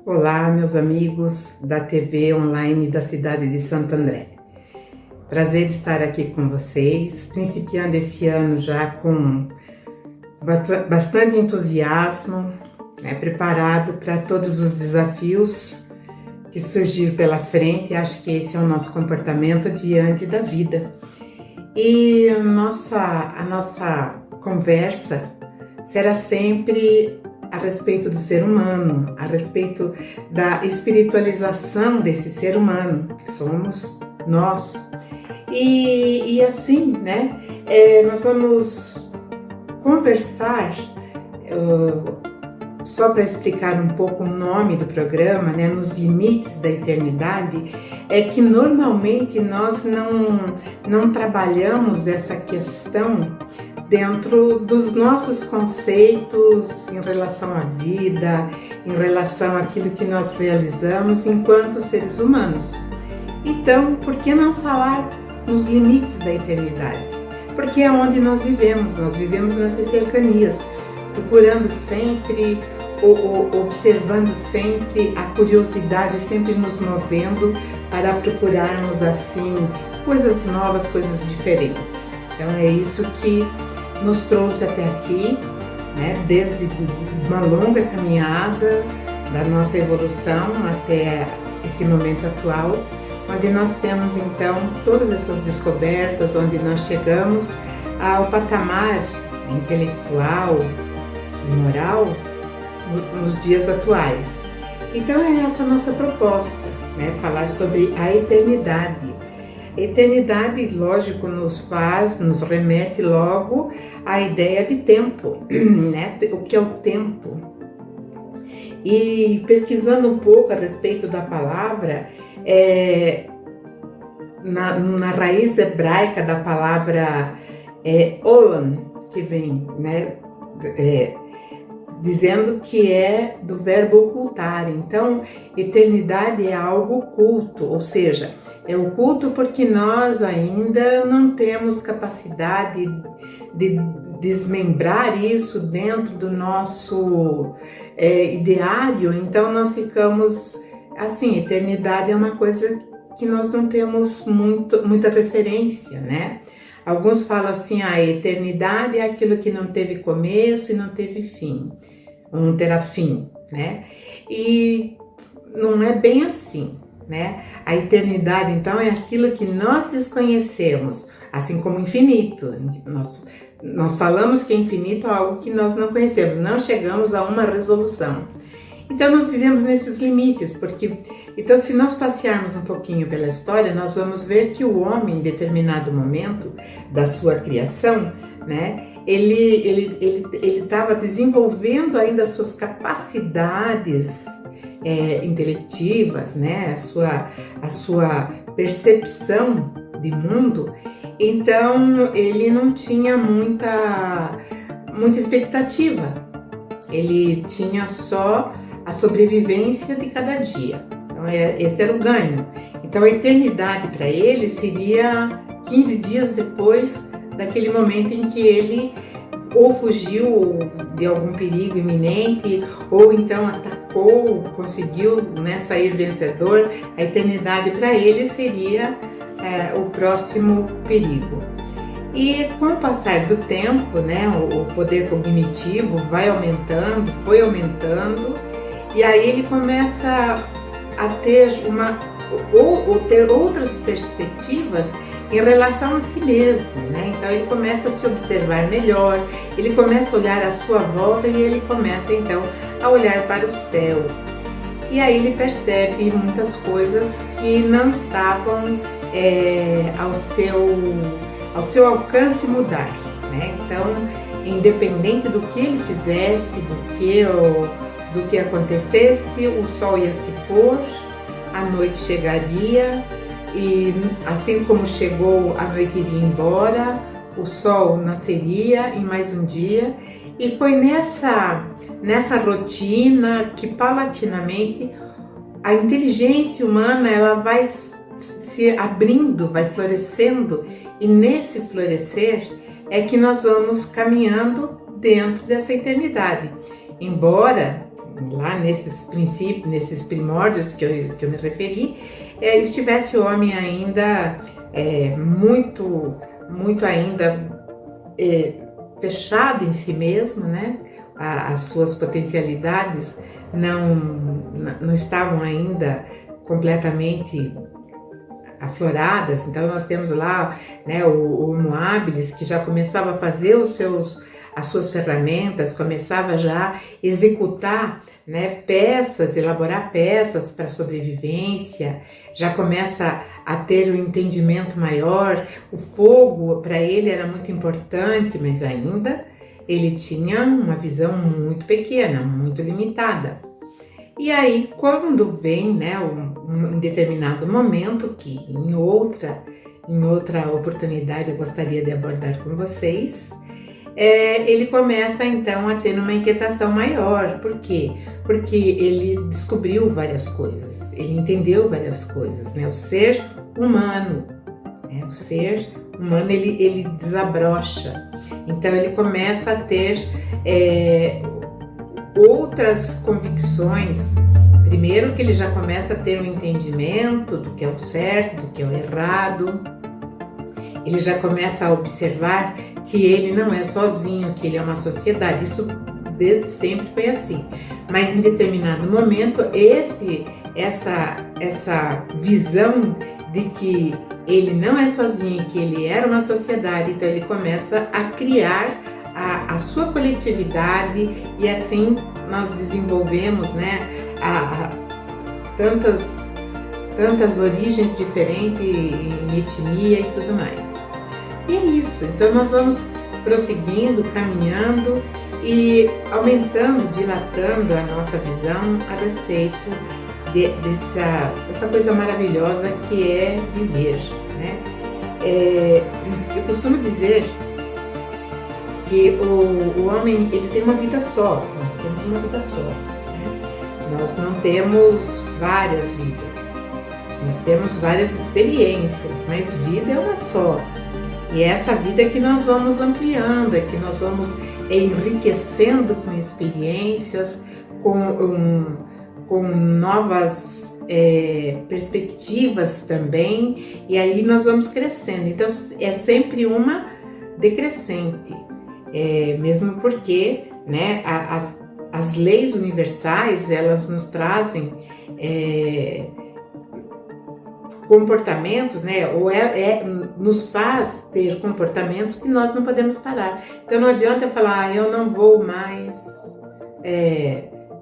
Olá, meus amigos da TV online da cidade de Santo André. Prazer estar aqui com vocês, principiando esse ano já com bastante entusiasmo, preparado para todos os desafios que surgir pela frente. Acho que esse é o nosso comportamento diante da vida. E a nossa conversa será sempre a respeito do ser humano, a respeito da espiritualização desse ser humano, que somos nós. E assim, nós vamos conversar, só para explicar um pouco o nome do programa, nos limites da eternidade, é que normalmente nós não trabalhamos essa questão dentro dos nossos conceitos em relação à vida, em relação àquilo que nós realizamos enquanto seres humanos. Então, por que não falar nos limites da eternidade? Porque é onde nós vivemos nessas cercanias, procurando sempre, observando sempre, a curiosidade sempre nos movendo para procurarmos assim coisas novas, coisas diferentes. Então é isso que nos trouxe até aqui, desde uma longa caminhada da nossa evolução até esse momento atual, onde nós temos então todas essas descobertas, onde nós chegamos ao patamar intelectual e moral nos dias atuais. Então é essa a nossa proposta, falar sobre a eternidade. A eternidade, lógico, nos remete logo à ideia de tempo, o que é o tempo. E pesquisando um pouco a respeito da palavra, na raiz hebraica da palavra olam, que vem, dizendo que é do verbo ocultar. Então, eternidade é algo oculto, ou seja, é oculto porque nós ainda não temos capacidade de desmembrar isso dentro do nosso ideário. Então, nós ficamos assim, eternidade é uma coisa que nós não temos muita referência, Alguns falam assim, a eternidade é aquilo que não teve começo e não teve fim, não terá fim, E não é bem assim, A eternidade, então, é aquilo que nós desconhecemos, assim como infinito. Nós falamos que infinito é algo que nós não conhecemos, não chegamos a uma resolução. Então, nós vivemos nesses limites, então, se nós passearmos um pouquinho pela história, nós vamos ver que o homem, em determinado momento da sua criação, ele estava desenvolvendo ainda as suas capacidades intelectivas, a sua percepção de mundo. Então, ele não tinha muita expectativa, ele tinha só a sobrevivência de cada dia. Então, esse era o ganho. Então, a eternidade para ele seria 15 dias depois daquele momento em que ele ou fugiu de algum perigo iminente, ou então atacou, conseguiu sair vencedor. A eternidade para ele seria o próximo perigo. E com o passar do tempo, o poder cognitivo foi aumentando, e aí ele começa a ter ter outras perspectivas em relação a si mesmo, Então ele começa a se observar melhor, ele começa a olhar à sua volta e ele começa então a olhar para o céu. E aí ele percebe muitas coisas que não estavam ao seu alcance mudar, Então, independente do que ele fizesse, do que acontecesse, o sol ia se pôr, a noite chegaria, e assim como chegou, a noite iria embora, o sol nasceria em mais um dia. E foi nessa rotina que paulatinamente a inteligência humana ela vai se abrindo, vai florescendo E nesse florescer é que nós vamos caminhando dentro dessa eternidade. Embora lá nesses princípios, nesses primórdios que eu me referi, estivesse o homem ainda muito ainda fechado em si mesmo, né? As suas potencialidades não estavam ainda completamente afloradas. Então nós temos lá, né, o Homo habilis, que já começava a fazer as suas ferramentas, começava já a executar, né, elaborar peças para sobrevivência, já começa a ter um entendimento maior. O fogo para ele era muito importante, mas ainda ele tinha uma visão muito pequena, muito limitada. E aí, quando vem, né, um determinado momento que em outra oportunidade eu gostaria de abordar com vocês, ele começa então a ter uma inquietação maior. Por quê? Porque ele descobriu várias coisas, ele entendeu várias coisas, né? O ser humano, ele desabrocha. Então ele começa a ter outras convicções. Primeiro que ele já começa a ter um entendimento do que é o certo, do que é o errado. Ele já começa a observar que ele não é sozinho, que ele é uma sociedade. Isso desde sempre foi assim. Mas em determinado momento, essa visão de que ele não é sozinho, que ele era uma sociedade, então ele começa a criar a sua coletividade, e assim nós desenvolvemos, né, tantas origens diferentes em etnia e tudo mais. E é isso, então nós vamos prosseguindo, caminhando e aumentando, dilatando a nossa visão a respeito dessa coisa maravilhosa que é viver, né? Eu costumo dizer que o homem, ele tem uma vida só, nós temos uma vida só, né? Nós não temos várias vidas, nós temos várias experiências, mas vida é uma só. E é essa vida que nós vamos ampliando, é que nós vamos enriquecendo com experiências, com novas perspectivas também, e aí nós vamos crescendo. Então é sempre uma decrescente, mesmo porque, né, as leis universais, elas nos trazem comportamentos, né, ou nos faz ter comportamentos que nós não podemos parar. Então não adianta eu falar, eu não vou mais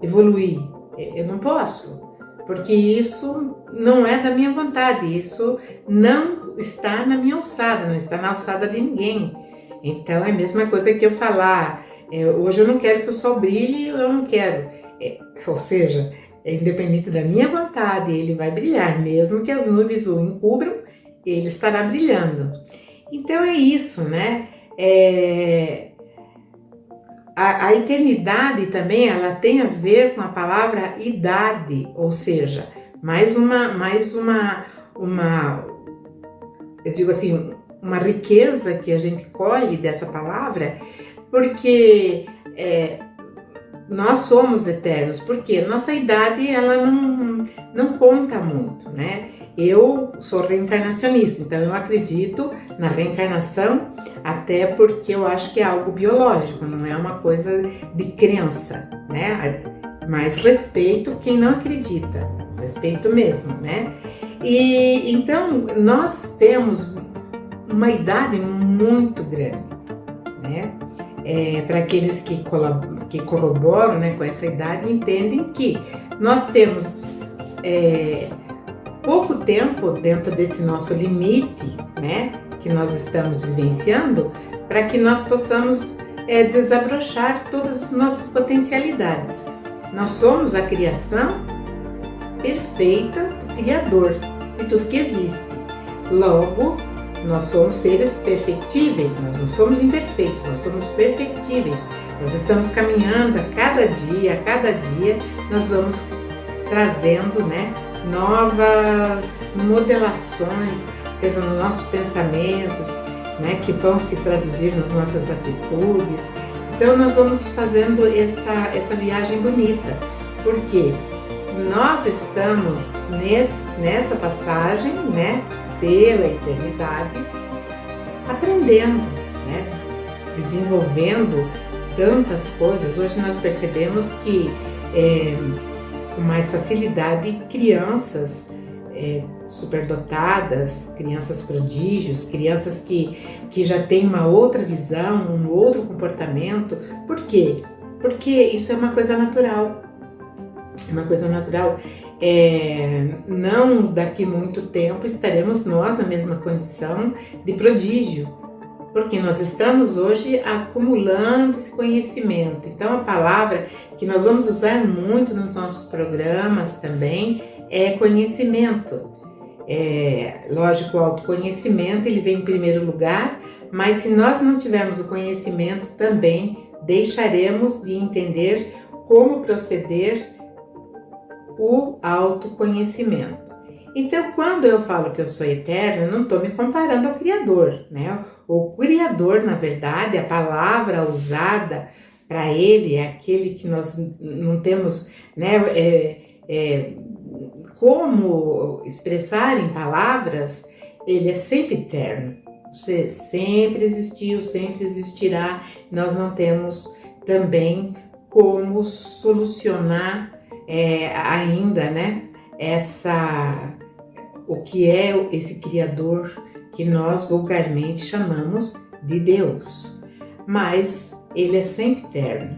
evoluir, eu não posso, porque isso não é da minha vontade, isso não está na minha alçada, não está na alçada de ninguém. Então é a mesma coisa que eu falar, hoje eu não quero que o sol brilhe, eu não quero, ou seja, independente da minha vontade, ele vai brilhar, mesmo que as nuvens o encubram, ele estará brilhando. Então é isso, né? A eternidade também, ela tem a ver com a palavra idade, ou seja, mais uma eu digo assim, uma riqueza que a gente colhe dessa palavra, porque nós somos eternos, porque nossa idade, ela não conta muito, né? Eu sou reencarnacionista, então eu acredito na reencarnação, até porque eu acho que é algo biológico, não é uma coisa de crença, né? Mas respeito quem não acredita, respeito mesmo, né? E então nós temos uma idade muito grande, né? Para aqueles que corroboram, né, com essa idade, entendem que nós temos pouco tempo dentro desse nosso limite, né, que nós estamos vivenciando, para que nós possamos desabrochar todas as nossas potencialidades. Nós somos a criação perfeita do Criador, de tudo que existe. Logo, nós somos seres perfectíveis, nós não somos imperfeitos, nós somos perfectíveis. Nós estamos caminhando a cada dia nós vamos trazendo, né, novas modelações, seja nos nossos pensamentos, né, que vão se traduzir nas nossas atitudes. Então nós vamos fazendo essa viagem bonita, porque nós estamos nessa passagem, né, pela eternidade, aprendendo, né, desenvolvendo tantas coisas. Hoje nós percebemos que com mais facilidade crianças superdotadas, crianças prodígios, crianças que já têm uma outra visão, um outro comportamento. Por quê? Porque isso é uma coisa natural. Uma coisa natural. Não daqui muito tempo estaremos nós na mesma condição de prodígio, porque nós estamos hoje acumulando esse conhecimento. Então, a palavra que nós vamos usar muito nos nossos programas também é conhecimento. Lógico, o autoconhecimento ele vem em primeiro lugar, mas se nós não tivermos o conhecimento também deixaremos de entender como proceder o autoconhecimento. Então, quando eu falo que eu sou eterna, eu não estou me comparando ao Criador, né? O Criador, na verdade, a palavra usada para ele é aquele que nós não temos, né, como expressar em palavras. Ele é sempre eterno. Você sempre existiu, sempre existirá. Nós não temos também como solucionar ainda, né, o que é esse Criador que nós vulgarmente chamamos de Deus, mas ele é sempre eterno.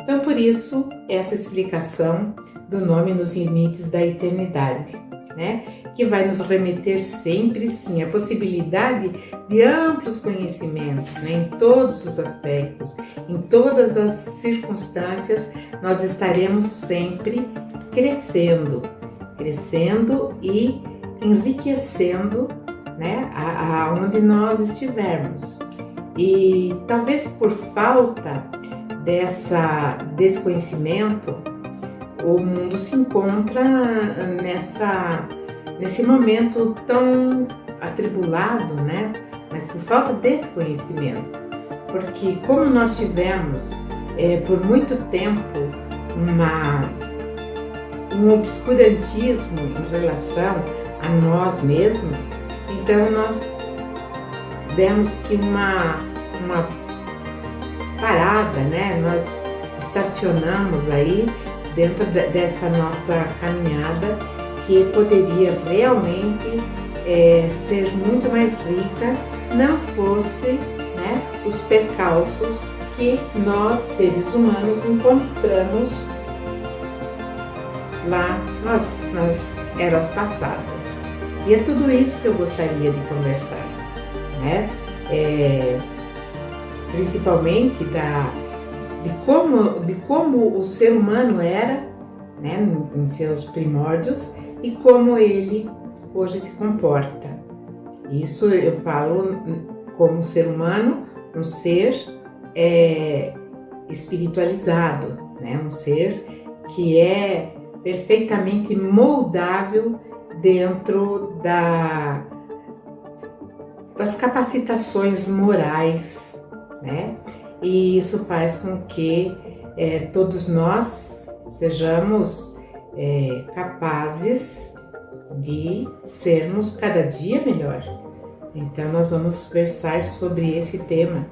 Então, por isso, essa explicação do nome Nos Limites da Eternidade, né, que vai nos remeter sempre, sim, à possibilidade de amplos conhecimentos, né, em todos os aspectos, em todas as circunstâncias, nós estaremos sempre crescendo e enriquecendo, né, aonde nós estivermos. E talvez por falta desse conhecimento, o mundo se encontra nesse momento tão atribulado, né? Mas por falta desse conhecimento. Porque como nós tivemos por muito tempo um obscurantismo em relação a nós mesmos, então nós demos que uma parada, né? Nós estacionamos aí dentro dessa nossa caminhada, que poderia realmente ser muito mais rica, não fosse, né, os percalços que nós, seres humanos, encontramos lá nas eras passadas. E é tudo isso que eu gostaria de conversar, né? Principalmente de como o ser humano era, né, em seus primórdios, e como ele hoje se comporta. Isso eu falo como ser humano, um ser espiritualizado, né, um ser que é perfeitamente moldável dentro das capacitações morais, né? E isso faz com que todos nós sejamos capazes de sermos cada dia melhor. Então nós vamos versar sobre esse tema.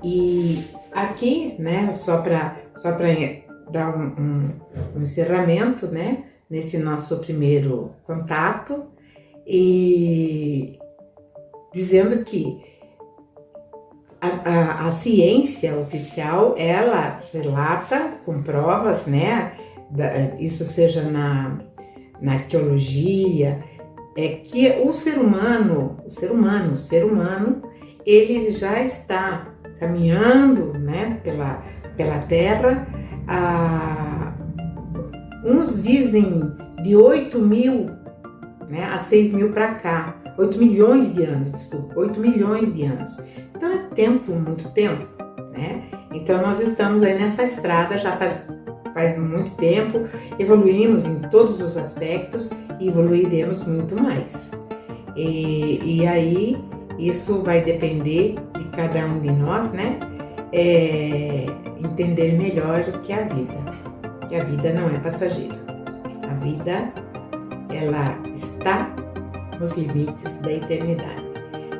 E aqui, né, só para dar um encerramento, né, nesse nosso primeiro contato, e dizendo que a ciência oficial, ela relata com provas, né, isso seja na arqueologia, que o ser humano, ele já está caminhando, né, pela Terra, uns dizem de 8.000, né, a 6.000 para cá, 8 milhões de anos, desculpa, 8 milhões de anos. Então é tempo, muito tempo, né? Então nós estamos aí nessa estrada já faz muito tempo, evoluímos em todos os aspectos e evoluiremos muito mais. E aí Isso vai depender de cada um de nós, né? Entender melhor o que é a vida. Que a vida não é passageira. A vida, ela está nos limites da eternidade.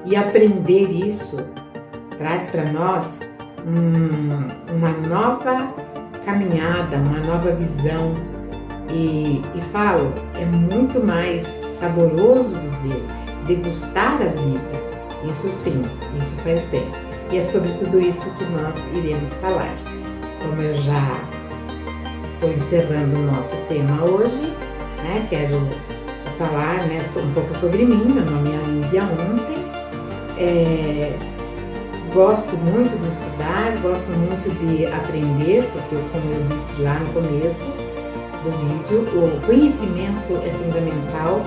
E aprender isso traz para nós uma nova caminhada, uma nova visão. E falo, é muito mais saboroso viver, degustar a vida. Isso sim, isso faz bem. E é sobre tudo isso que nós iremos falar. Como eu já estou encerrando o nosso tema hoje, né? Quero falar, né, um pouco sobre mim. Meu nome é Anísia Ontem. Gosto muito de estudar, gosto muito de aprender, porque, como eu disse lá no começo do vídeo, o conhecimento é fundamental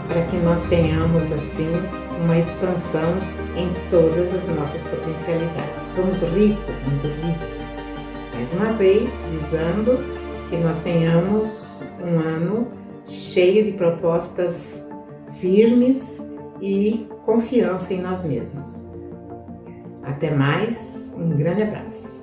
para que nós tenhamos, assim, uma expansão em todas as nossas potencialidades. Somos ricos, muito ricos. Mais uma vez, visando que nós tenhamos um ano cheio de propostas firmes e confiança em nós mesmos. Até mais, um grande abraço.